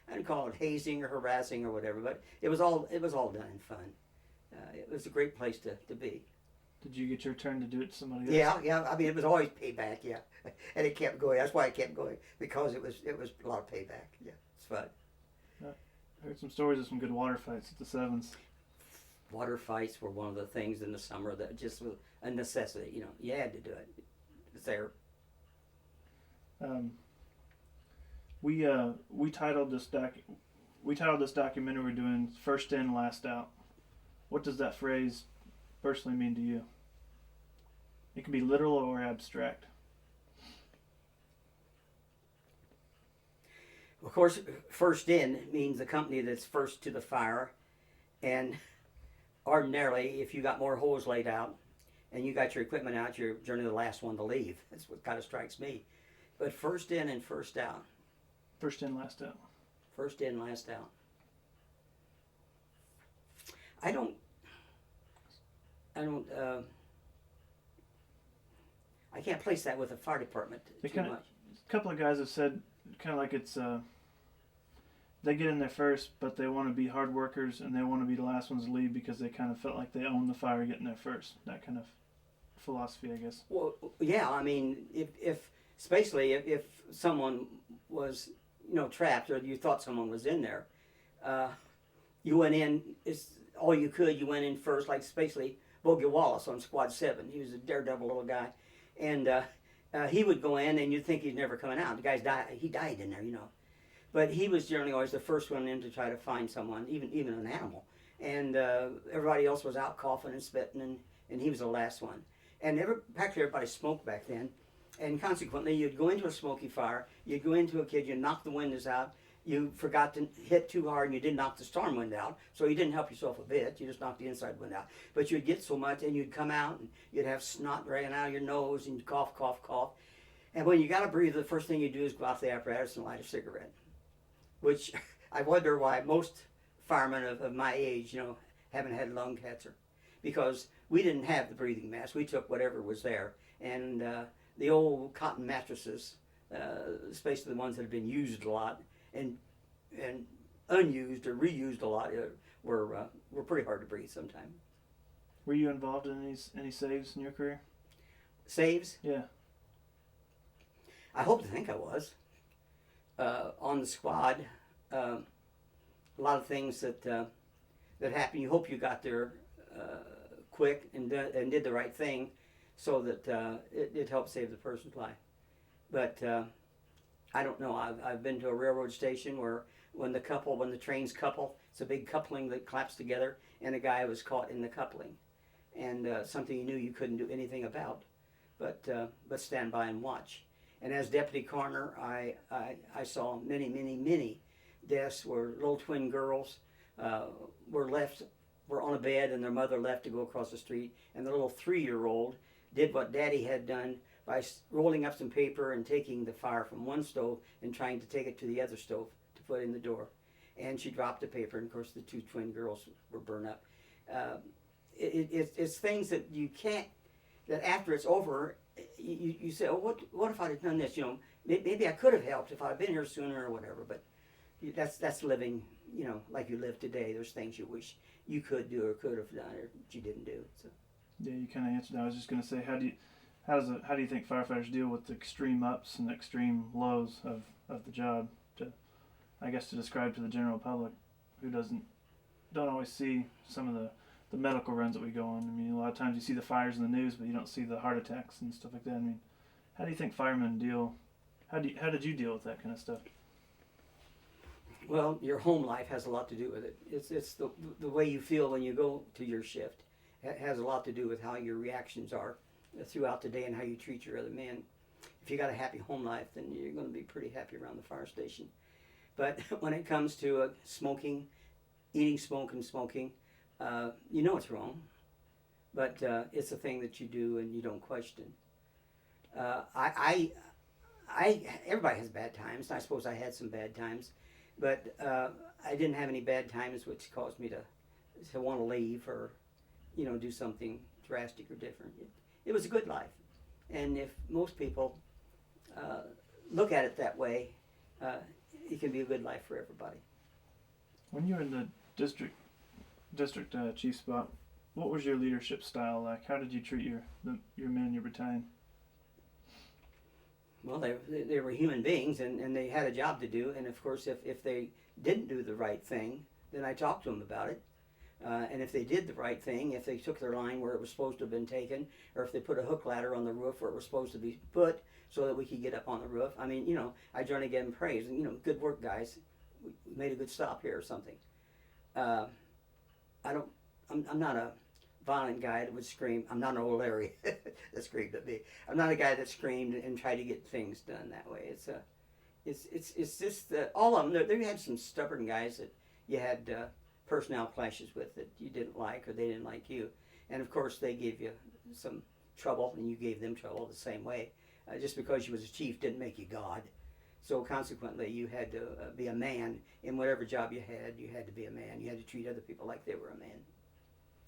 I didn't call it hazing or harassing or whatever, but it was all done in fun. It was a great place to be. Did you get your turn to do it to somebody else? Yeah. I mean, it was always payback. Yeah, and it kept going. That's why it kept going, because it was a lot of payback. Yeah, it's fun. I heard some stories of some good water fights at the sevens. Water fights were one of the things in the summer that just was a necessity. You had to do it. It's there. We titled this documentary we're doing "First In, Last Out." What does that phrase personally mean to you? It can be literal or abstract. Of course, first in means the company that's first to the fire, and ordinarily, if you got more hose laid out and you got your equipment out, you're generally the last one to leave. That's what kind of strikes me. But first in and first out. First in, last out. First in, last out. I can't place that with a fire department too much. A couple of guys have said kind of like it's they get in there first, but they want to be hard workers and they want to be the last ones to leave because they kind of felt like they owned the fire getting there first. That kind of philosophy, I guess. Well, yeah. I mean, especially if someone was trapped, or you thought someone was in there, you went in. It's all you could. You went in first, like especially Bogey Wallace on Squad 7. He was a daredevil little guy, and he would go in, and you'd think he's never coming out. The guy's died. He died in there, But he was generally always the first one in to try to find someone, even an animal. And everybody else was out coughing and spitting, and he was the last one. And practically everybody smoked back then. And consequently, you'd go into a smoky fire, you'd go into a kid, you'd knock the windows out, you forgot to hit too hard and you didn't knock the storm wind out, so you didn't help yourself a bit. You just knocked the inside wind out. But you'd get so much, and you'd come out and you'd have snot dragging out of your nose, and you'd cough, cough, cough. And when you got to breathe, the first thing you do is go out to the apparatus and light a cigarette. Which I wonder why most firemen of my age, haven't had lung cancer, because we didn't have the breathing mask. We took whatever was there, and the old cotton mattresses, especially the ones that have been used a lot and unused or reused a lot, were pretty hard to breathe sometimes. Were you involved in any saves in your career? Saves? Yeah. I hope to think I was. On the squad, a lot of things that happen. You hope you got there quick and did the right thing, so that it helped save the person's life. But I don't know. I've been to a railroad station where when the trains couple, it's a big coupling that claps together, and a guy was caught in the coupling, and something you knew you couldn't do anything about, but stand by and watch. And as deputy coroner, I saw many deaths where little twin girls were on a bed, and their mother left to go across the street, and the little 3-year-old did what daddy had done by rolling up some paper and taking the fire from one stove and trying to take it to the other stove to put in the door. And she dropped the paper, and of course the 2 twin girls were burned up. It's things that you can't, that after it's over, you say, oh, what if I'd have done this? Maybe I could have helped if I'd been here sooner or whatever. But that's living, like you live today. There's things you wish you could do or could have done or that you didn't do. So. Yeah, you kind of answered that. I was just going to say, how do you think firefighters deal with the extreme ups and extreme lows of the job? To describe to the general public who don't always see some of the medical runs that we go on. I mean, a lot of times you see the fires in the news, but you don't see the heart attacks and stuff like that. I mean, how do you think firemen deal? How did you deal with that kind of stuff? Well, your home life has a lot to do with it. It's the way you feel when you go to your shift. It has a lot to do with how your reactions are throughout the day and how you treat your other men. If you got a happy home life, then you're going to be pretty happy around the fire station. But when it comes to smoking, eating smoke and smoking, it's wrong, but it's a thing that you do and you don't question. Everybody has bad times, and I suppose I had some bad times, but I didn't have any bad times which caused me to want to leave or, do something drastic or different. It was a good life, and if most people look at it that way, it can be a good life for everybody. When you were in the district chief spot, what was your leadership style like? How did you treat your men, your battalion? Well, they were human beings, and they had a job to do, and of course if they didn't do the right thing, then I talked to them about it. And if they did the right thing, if they took their line where it was supposed to have been taken, or if they put a hook ladder on the roof where it was supposed to be put so that we could get up on the roof, I mean, I generally give them praise, and good work, guys. We made a good stop here or something. I'm not a violent guy that would scream. I'm not an old Larry that screamed at me. I'm not a guy that screamed and tried to get things done that way. It's just all of them. There you had some stubborn guys that you had personnel clashes with that you didn't like or they didn't like you, and of course they gave you some trouble and you gave them trouble the same way. Just because you was a chief didn't make you God. So consequently, you had to be a man in whatever job you had. You had to be a man. You had to treat other people like they were a man.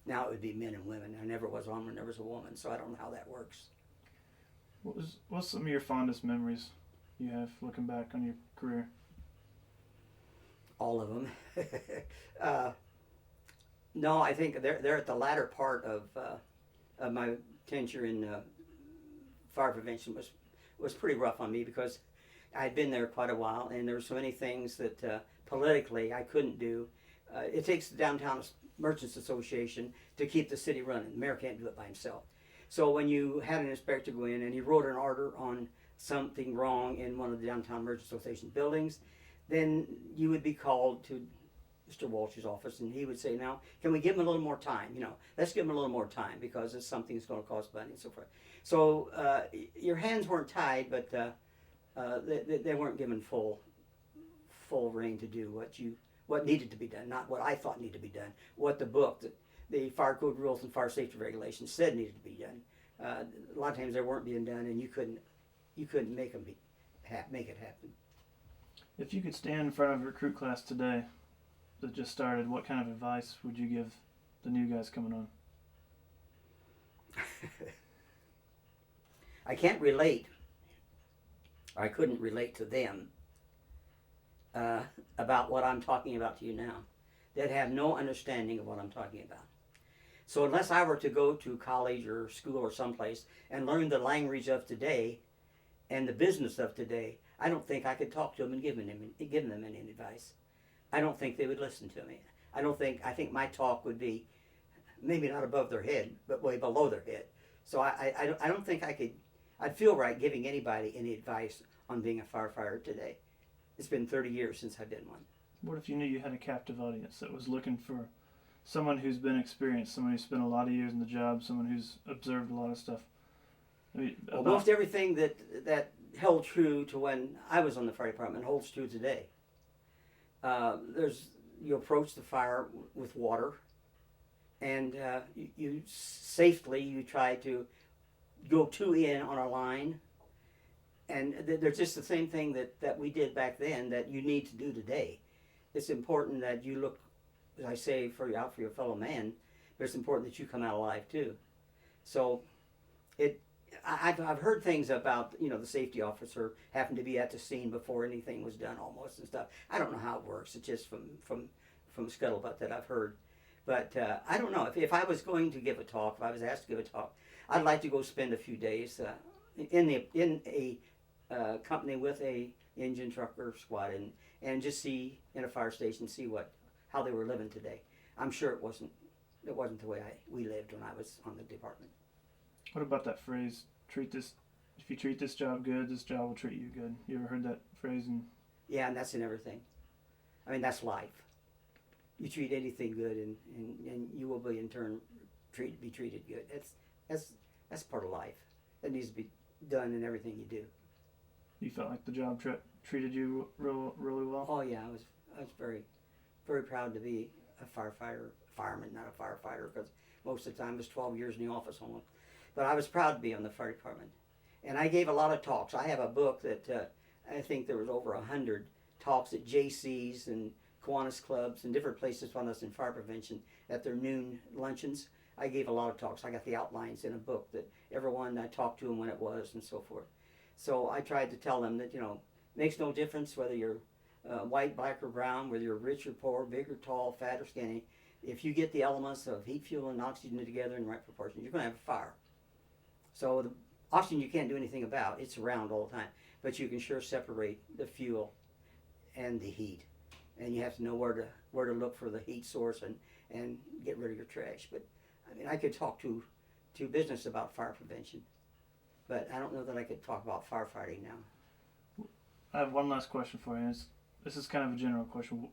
Now it would be men and women. I never was one when there was a woman, so I don't know how that works. What's some of your fondest memories you have looking back on your career? All of them. No, I think they're at the latter part of my tenure in fire prevention was pretty rough on me because I'd been there quite a while, and there were so many things that politically I couldn't do. It takes the Downtown Merchants Association to keep the city running. The mayor can't do it by himself. So when you had an inspector go in and he wrote an order on something wrong in one of the Downtown Merchants Association buildings, then you would be called to Mr. Walsh's office, and he would say, now, can we give him a little more time? Let's give him a little more time because it's something that's going to cost money and so forth. So your hands weren't tied, but they weren't given full full reign to do what needed to be done, not what I thought needed to be done, what the book, the fire code rules and fire safety regulations said needed to be done. A lot of times they weren't being done, and you couldn't make them make it happen. If you could stand in front of a recruit class today that just started, what kind of advice would you give the new guys coming on? I can't relate. I couldn't relate to them about what I'm talking about to you now. They'd have no understanding of what I'm talking about. So unless I were to go to college or school or someplace and learn the language of today and the business of today, I don't think I could talk to them and give them any advice. I don't think they would listen to me. I think my talk would be maybe not above their head, but way below their head. So I don't think I'd feel right giving anybody any advice on being a firefighter today. It's been 30 years since I've been one. What if you knew you had a captive audience that was looking for someone who's been experienced, someone who's spent a lot of years in the job, someone who's observed a lot of stuff? Well, most everything that held true to when I was on the fire department holds true today. You approach the fire with water, and you try to go 2 in on a line, and there's just the same thing that we did back then that you need to do today. It's important that you look, as I say, out for your fellow man, but it's important that you come out alive too. So I've heard things about, the safety officer having to be at the scene before anything was done almost and stuff. I don't know how it works. It's just from scuttlebutt that I've heard. But I don't know. If I was going to give a talk, if I was asked to give a talk, I'd like to go spend a few days in a company with a engine trucker squad and just see in a fire station, see how they were living today. I'm sure it wasn't the way we lived when I was on the department. What about that phrase, if you treat this job good, this job will treat you good? You ever heard that phrase? Yeah, and that's in everything. I mean, that's life. You treat anything good, and you will be in turn be treated good. That's part of life. That needs to be done in everything you do. You felt like the job treated you really well? Oh yeah, I was very, very proud to be a fireman, not a firefighter, because most of the time it was 12 years in the office almost. But I was proud to be on the fire department. And I gave a lot of talks. I have a book that I think there was over 100 talks at JC's and Kiwanis clubs and different places when I was in fire prevention at their noon luncheons. I gave a lot of talks. I got the outlines in a book that everyone, I talked to them when it was and so forth. So I tried to tell them that, it makes no difference whether you're white, black, or brown, whether you're rich or poor, big or tall, fat or skinny. If you get the elements of heat, fuel, and oxygen together in the right proportion, you're going to have a fire. So the oxygen you can't do anything about. It's around all the time. But you can sure separate the fuel and the heat. And you have to know where to look for the heat source and get rid of your trash. But I mean, I could talk to business about fire prevention, but I don't know that I could talk about firefighting now. I have one last question for you. This is kind of a general question.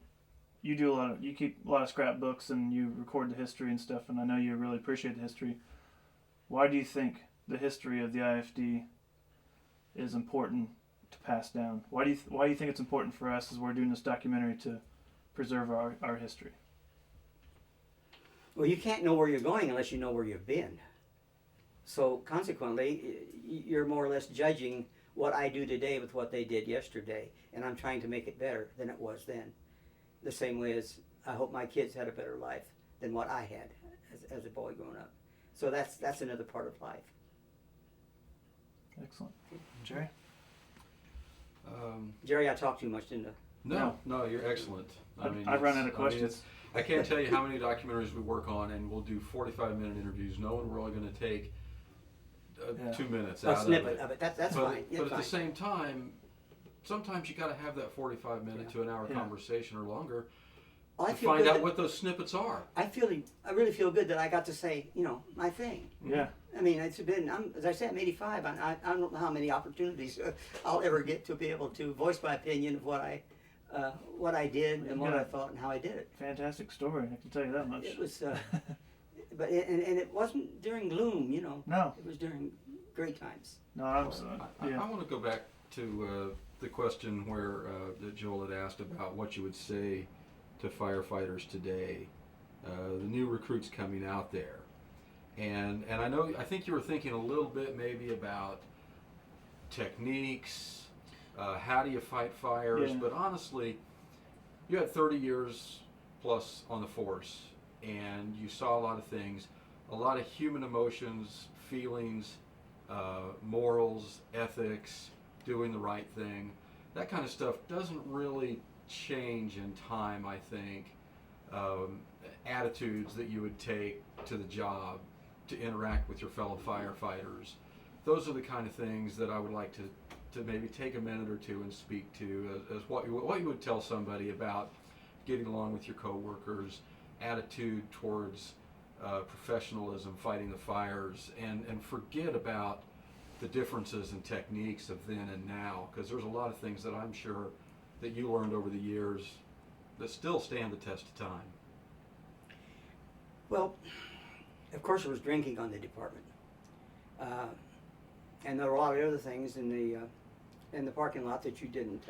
You keep a lot of scrapbooks and you record the history and stuff, and I know you really appreciate the history. Why do you think the history of the IFD is important to pass down? Why do you think it's important for us as we're doing this documentary to preserve our history? Well, you can't know where you're going unless you know where you've been. So consequently, you're more or less judging what I do today with what they did yesterday, and I'm trying to make it better than it was then. The same way as I hope my kids had a better life than what I had as a boy growing up. So that's another part of life. Excellent. Jerry? Jerry, I talked too much, didn't I? No, you're excellent. I run out of questions. I can't tell you how many documentaries we work on, and we'll do 45-minute interviews. No one really going to take 2 minutes out snippet of it. That's fine. But at the same time, sometimes you got to have that 45-minute to an hour conversation or longer to find out what those snippets are. I really feel good that I got to say, my thing. Yeah. I mean, it's been, as I said, I'm 85. I don't know how many opportunities I'll ever get to be able to voice my opinion of what I did and what I thought and how I did it. Fantastic story, I can tell you that much. It was, but it wasn't during gloom, No. It was during great times. No, I want to go back to the question where that Joel had asked about what you would say to firefighters today, the new recruits coming out there, and I think you were thinking a little bit maybe about techniques, how do you fight fires, Yeah. but honestly, you had 30 years plus on the force, and you saw a lot of things, a lot of human emotions, feelings, morals, ethics, doing the right thing. That kind of stuff doesn't really change in time, I think. Attitudes that you would take to the job, to interact with your fellow firefighters. Those are the kind of things that I would like to maybe take a minute or two and speak to as what you would tell somebody about getting along with your coworkers, attitude towards professionalism, fighting the fires, and forget about the differences in techniques of then and now, because there's a lot of things that I'm sure that you learned over the years that still stand the test of time. Well, of course, there was drinking on the department, and there were a lot of other things in the parking lot that you didn't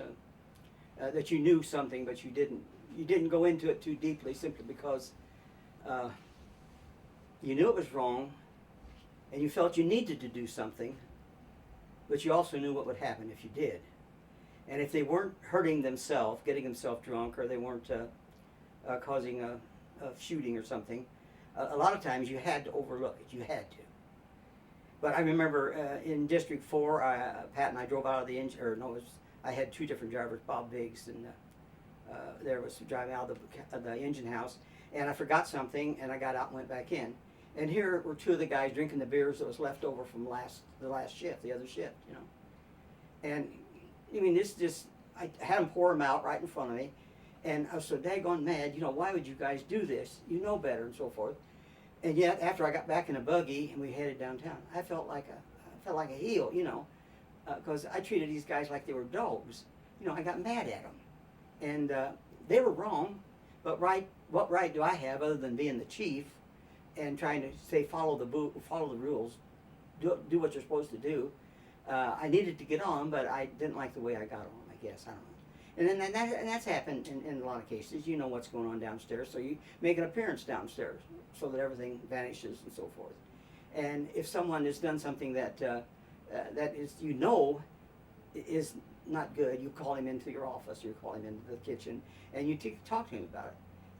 that you knew something, but you didn't go into it too deeply, simply because you knew it was wrong, and you felt you needed to do something, but you also knew what would happen if you did. And if they weren't hurting themselves, getting themselves drunk, or they weren't causing a shooting or something, a lot of times you had to overlook it. You had to. But I remember in District 4, Pat and I drove out of the engine, or no, I had two different drivers, Bob Biggs, and there was driving out of the engine house, and I forgot something, and I got out and went back in. And here were two of the guys drinking the beers that was left over from the last shift, the other shift, you know. And I mean, I had them pour them out right in front of me, and I was so daggone mad, you know, why would you guys do this? You know better, and so forth. And yet, after I got back in a buggy and we headed downtown, I felt like a heel, you know, because I treated these guys like they were dogs. You know, I got mad at them, and they were wrong. But what right do I have other than being the chief and trying to say follow the rules, do what you're supposed to do? I needed to get on, but I didn't like the way I got on, I guess. I don't know. And that's happened in a lot of cases. You know what's going on downstairs, so you make an appearance downstairs so that everything vanishes and so forth. And if someone has done something that that is, you know, is not good, you call him into your office, you call him into the kitchen, and you talk to him about it.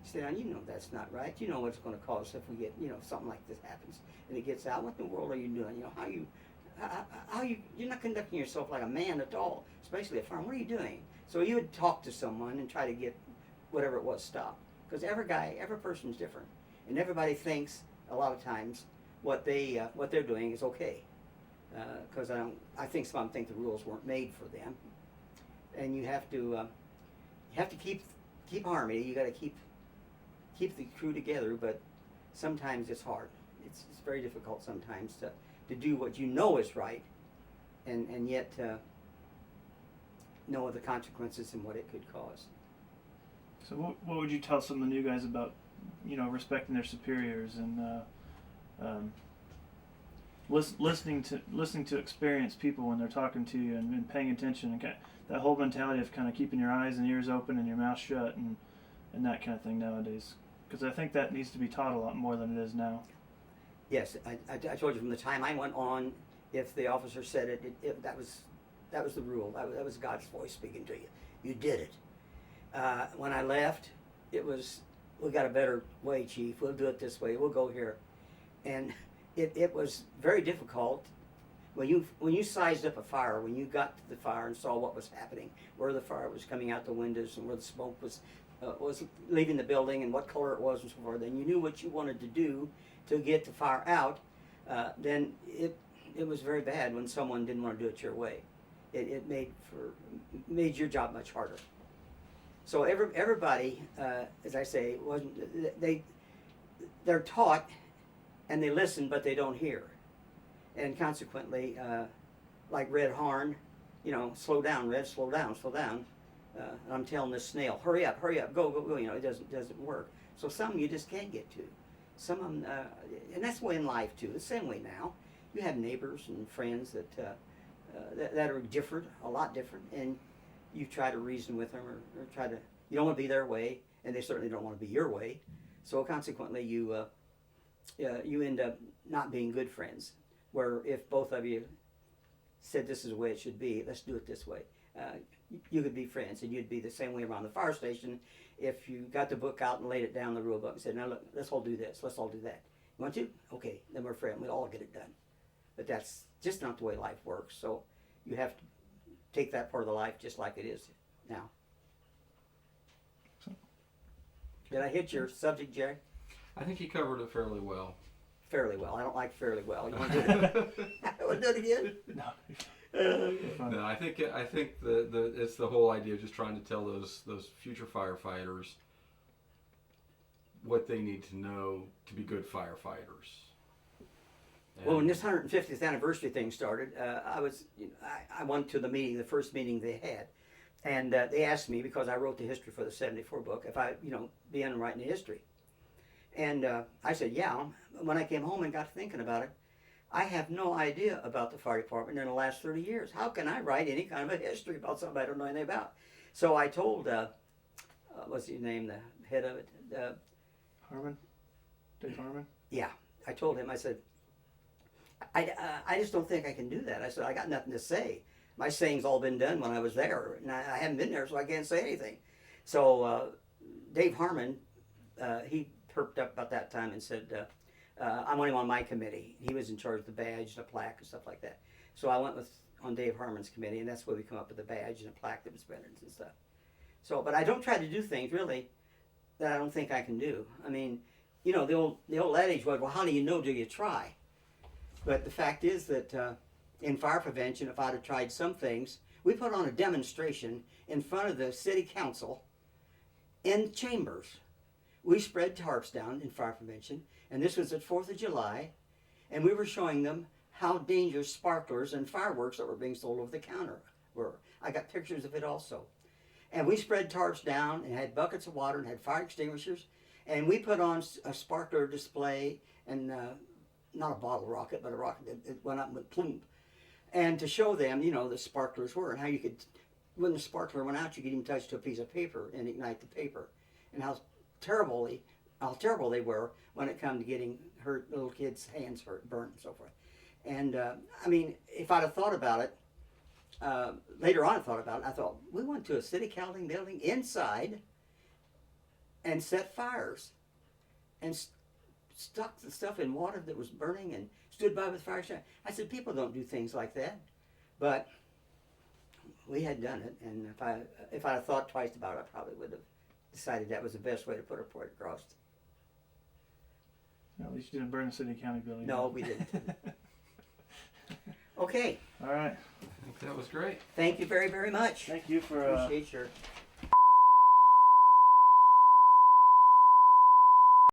You say, now, you know that's not right. You know what's going to cause if we get, you know, something like this happens and it gets out. What in the world are you doing? You know, you're not conducting yourself like a man at all, especially a farm. What are you doing? So you would talk to someone and try to get whatever it was stopped. Because every person's different. And everybody thinks, a lot of times, what they're doing is okay. Because I think some think the rules weren't made for them. And you have to keep harmony. You got to keep the crew together, but sometimes it's hard. It's very difficult sometimes to do what you know is right, and yet know the consequences and what it could cause. So what would you tell some of the new guys about, you know, respecting their superiors and listening to experienced people when they're talking to you and paying attention, and that whole mentality of kind of keeping your eyes and ears open and your mouth shut and that kind of thing nowadays? Because I think that needs to be taught a lot more than it is now. Yes, I told you from the time I went on, if the officer said it, that was the rule. That was God's voice speaking to you. You did it. When I left, it was, we got a better way, Chief. We'll do it this way. We'll go here. And it was very difficult when you sized up a fire, when you got to the fire and saw what was happening, where the fire was coming out the windows and where the smoke was leaving the building and what color it was and so forth, and you knew what you wanted to do to get the fire out, then it was very bad when someone didn't want to do it your way. It made your job much harder. So everybody, as I say, they're taught and they listen, but they don't hear, and consequently, like Red Harn, you know, slow down, Red, slow down, slow down. And I'm telling this snail, hurry up, go. You know, it doesn't work. So some you just can't get to. Some of them, and that's the way in life too. The same way now. You have neighbors and friends that are different, a lot different, and you try to reason with them or try to, you don't want to be their way, and they certainly don't want to be your way. So consequently, you end up not being good friends. Where if both of you said this is the way it should be, let's do it this way, you could be friends, and you'd be the same way around the fire station if you got the book out and laid it down the rule book and said, now look, let's all do this, let's all do that. You want to? Okay, then we're friends. We'll all get it done. But that's just not the way life works. So you have to take that part of the life just like it is now. Did I hit your subject, Jerry? I think you covered it fairly well. Fairly well. I don't like fairly well. You want to do it? Want to do it again? No. I think the it's the whole idea of just trying to tell those future firefighters what they need to know to be good firefighters. Well, when this 150th anniversary thing started, I went to the meeting, the first meeting they had, and they asked me, because I wrote the history for the '74 book, if I be in writing the history. And I said, yeah. When I came home and got thinking about it, I have no idea about the fire department in the last 30 years. How can I write any kind of a history about something I don't know anything about? So I told, what's his name, the head of it? Harmon? Dave Harmon? Yeah. I told him, I said, I just don't think I can do that. I said, I got nothing to say. My saying's all been done when I was there, and I haven't been there, so I can't say anything. So Dave Harmon, he perked up about that time and said, I want him on my committee. He was in charge of the badge and the plaque and stuff like that. So I went on Dave Harmon's committee, and that's where we come up with the badge and the plaque that was veterans and stuff. So, but I don't try to do things really that I don't think I can do. I mean, the old adage was, well, how do you know till you try? But the fact is that in fire prevention, if I'd have tried some things, we put on a demonstration in front of the city council in chambers. We spread tarps down in fire prevention, and this was at 4th of July, and we were showing them how dangerous sparklers and fireworks that were being sold over the counter were. I got pictures of it also. And we spread tarps down and had buckets of water and had fire extinguishers, and we put on a sparkler display and not a bottle rocket, but a rocket that went up with plume. And to show them, the sparklers were, and how you could, when the sparkler went out, you could even touch to a piece of paper and ignite the paper. And how terrible they were when it came to getting hurt, little kids' hands hurt, burnt, and so forth. And I mean, if I'd have thought about it, later on I thought, we went to a city council building inside and set fires and stuck the stuff in water that was burning and stood by with fire extinguisher. I said, people don't do things like that. But we had done it, and if I had thought twice about it, I probably would have decided that was the best way to put a point across. Well, at least you didn't burn the city county building. No, we didn't. Okay. All right. I think that was great. Thank you very, very much. Thank you for Appreciate your